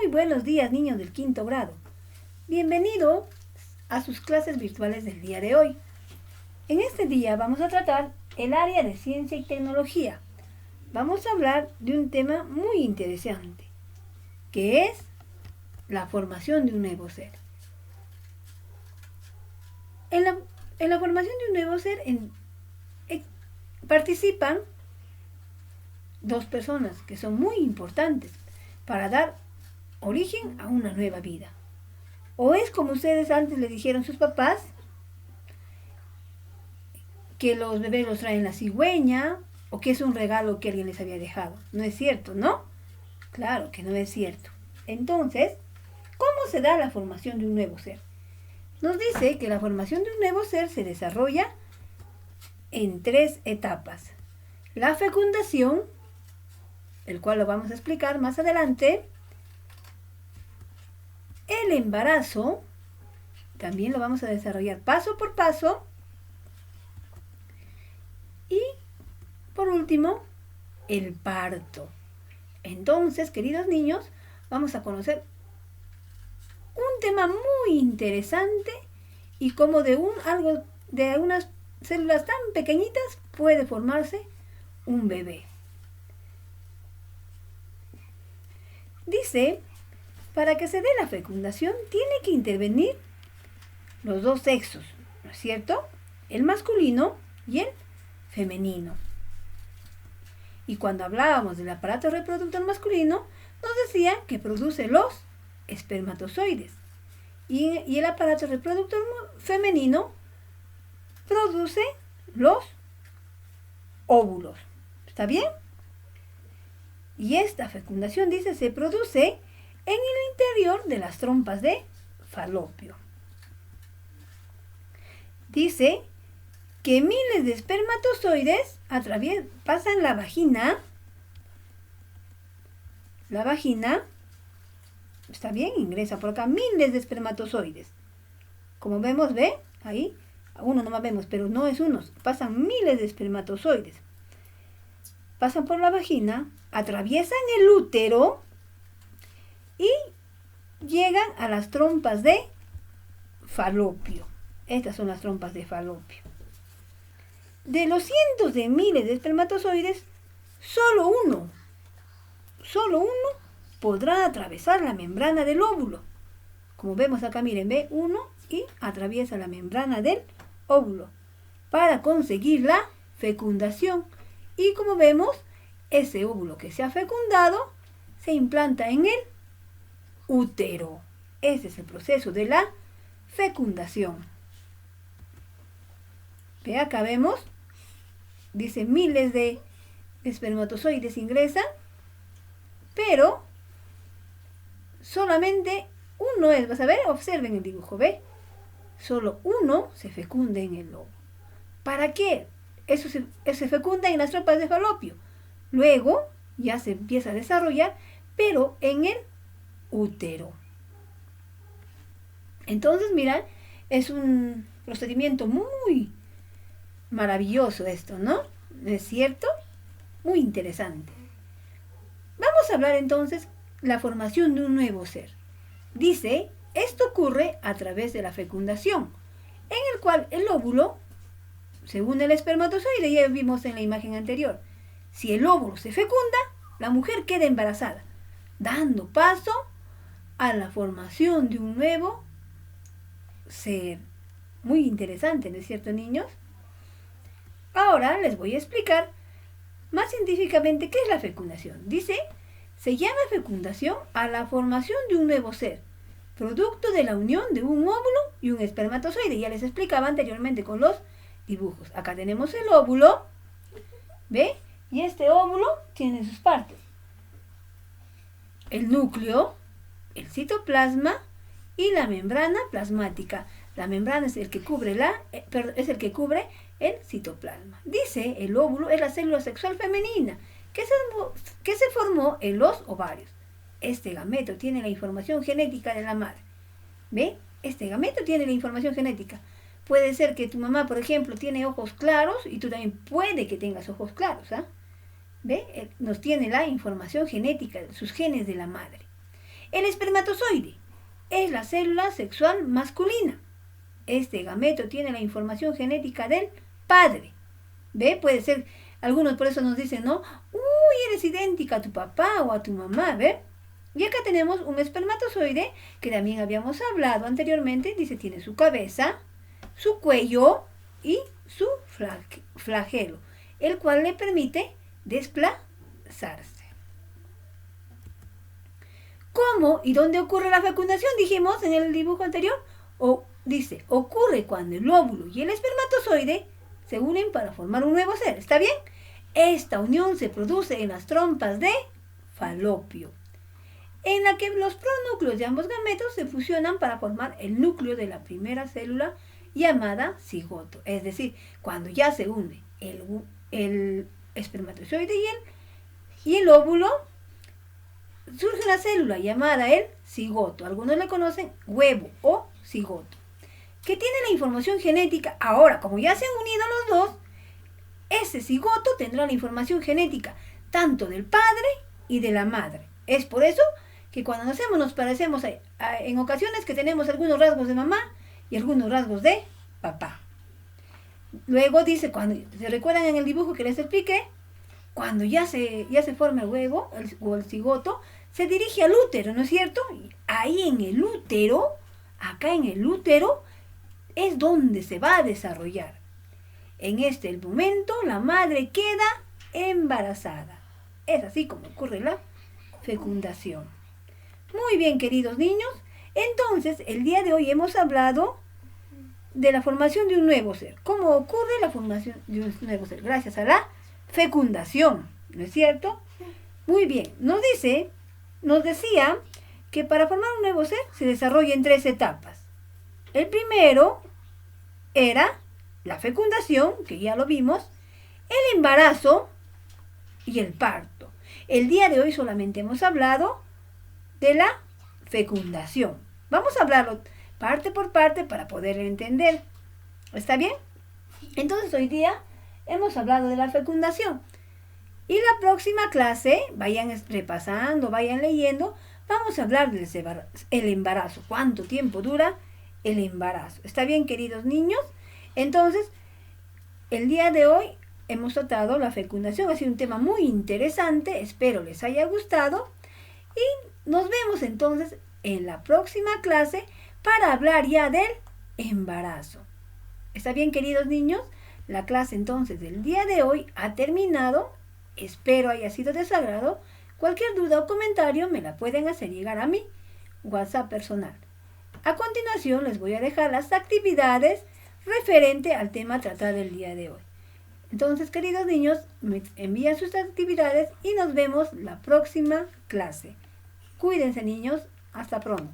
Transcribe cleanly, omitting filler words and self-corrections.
Muy buenos días, niños del quinto grado. Bienvenido a sus clases virtuales del día de hoy. En este día vamos a tratar el área de ciencia y tecnología. Vamos a hablar de un tema muy interesante, que es la formación de un nuevo ser. En la formación de un nuevo ser participan dos personas que son muy importantes para dar origen a una nueva vida. O es como ustedes antes le dijeron sus papás, que los bebés los traen la cigüeña, o que es un regalo que alguien les había dejado. No es cierto, ¿no? Claro que no es cierto. Entonces, ¿cómo se da la formación de un nuevo ser? Nos dice que la formación de un nuevo ser se desarrolla en 3 etapas. La fecundación, el cual lo vamos a explicar más adelante. El embarazo, también lo vamos a desarrollar paso por paso. Y, por último, el parto. Entonces, queridos niños, vamos a conocer un tema muy interesante y cómo de unas células tan pequeñitas puede formarse un bebé. Dice, para que se dé la fecundación tiene que intervenir los dos sexos, ¿no es cierto? El masculino y el femenino. Y cuando hablábamos del aparato reproductor masculino, nos decía que produce los espermatozoides. Y el aparato reproductor femenino produce los óvulos. ¿Está bien? Y esta fecundación, dice, se produce en el interior de las trompas de falopio. Dice que miles de espermatozoides pasan la vagina. La vagina, está bien, ingresa por acá miles de espermatozoides. Como vemos, ¿ve? Ahí, uno nomás vemos, pero no es uno, pasan miles de espermatozoides. Pasan por la vagina, atraviesan el útero y llegan a las trompas de falopio. Estas son las trompas de falopio. De los cientos de miles de espermatozoides, solo uno podrá atravesar la membrana del óvulo. Como vemos acá, miren, ve, uno y atraviesa la membrana del óvulo para conseguir la fecundación. Y como vemos, ese óvulo que se ha fecundado se implanta en el útero. Ese es el proceso de la fecundación. Ve, acá vemos, dice miles de espermatozoides ingresan, pero solamente uno es, vas a ver, observen el dibujo, ¿ve? Solo uno se fecunda en el óvulo. ¿Para qué? Eso se fecunda en las trompas de falopio. Luego ya se empieza a desarrollar, pero en el útero. Entonces, mirad, es un procedimiento muy maravilloso esto, ¿no? ¿No es cierto? Muy interesante. Vamos a hablar entonces la formación de un nuevo ser. Dice, esto ocurre a través de la fecundación, en el cual el óvulo, según el espermatozoide, ya vimos en la imagen anterior, si el óvulo se fecunda, la mujer queda embarazada, dando paso a la formación de un nuevo ser. Muy interesante, ¿no es cierto, niños? Ahora les voy a explicar más científicamente qué es la fecundación. Dice, se llama fecundación a la formación de un nuevo ser, producto de la unión de un óvulo y un espermatozoide. Ya les explicaba anteriormente con los dibujos. Acá tenemos el óvulo, ¿ve? Y este óvulo tiene sus partes: el núcleo, el citoplasma y la membrana plasmática. La membrana es el que cubre el citoplasma. Dice, el óvulo es la célula sexual femenina que se formó en los ovarios. Este gameto tiene la información genética de la madre. ¿Ve? Este gameto tiene la información genética. Puede ser que tu mamá, por ejemplo, tiene ojos claros y tú también puede que tengas ojos claros, ¿ah? ¿Ve? Nos tiene la información genética, sus genes de la madre. El espermatozoide es la célula sexual masculina. Este gameto tiene la información genética del padre. ¿Ve? Puede ser, algunos por eso nos dicen, ¿no? Uy, eres idéntica a tu papá o a tu mamá, ¿ve? Y acá tenemos un espermatozoide que también habíamos hablado anteriormente. Dice, tiene su cabeza, su cuello y su flagelo, el cual le permite desplazarse. ¿Cómo y dónde ocurre la fecundación? Dijimos en el dibujo anterior. Dice, ocurre cuando el óvulo y el espermatozoide se unen para formar un nuevo ser. ¿Está bien? Esta unión se produce en las trompas de Falopio, en la que los pronúcleos de ambos gametos se fusionan para formar el núcleo de la primera célula llamada cigoto. Es decir, cuando ya se une el espermatozoide y el óvulo, surge una célula llamada el cigoto. Algunos le conocen huevo o cigoto, que tiene la información genética. Ahora, como ya se han unido los dos, ese cigoto tendrá la información genética tanto del padre y de la madre. Es por eso que cuando nacemos nos parecemos en ocasiones que tenemos algunos rasgos de mamá y algunos rasgos de papá. Luego dice, cuando se recuerdan en el dibujo que les expliqué, cuando ya se forma el huevo o el cigoto, se dirige al útero, ¿no es cierto? Y ahí en el útero, acá en el útero, es donde se va a desarrollar. En este momento la madre queda embarazada. Es así como ocurre la fecundación. Muy bien, queridos niños. Entonces, el día de hoy hemos hablado de la formación de un nuevo ser. ¿Cómo ocurre la formación de un nuevo ser? Gracias a la fecundación, ¿no es cierto? Muy bien. Nos decía que para formar un nuevo ser se desarrolla en 3 etapas. El primero era la fecundación, que ya lo vimos, el embarazo y el parto. El día de hoy solamente hemos hablado de la fecundación. Vamos a hablarlo parte por parte para poder entender. ¿Está bien? Entonces hoy día hemos hablado de la fecundación. Y la próxima clase, vayan repasando, vayan leyendo, vamos a hablar del embarazo. ¿Cuánto tiempo dura el embarazo? ¿Está bien, queridos niños? Entonces, el día de hoy hemos tratado la fecundación. Ha sido un tema muy interesante. Espero les haya gustado. Y nos vemos entonces en la próxima clase para hablar ya del embarazo. ¿Está bien, queridos niños? La clase entonces del día de hoy ha terminado. Espero haya sido de su agrado. Cualquier duda o comentario me la pueden hacer llegar a mi WhatsApp personal. A continuación les voy a dejar las actividades referente al tema tratado el día de hoy. Entonces, queridos niños, me envían sus actividades y nos vemos la próxima clase. Cuídense, niños. Hasta pronto.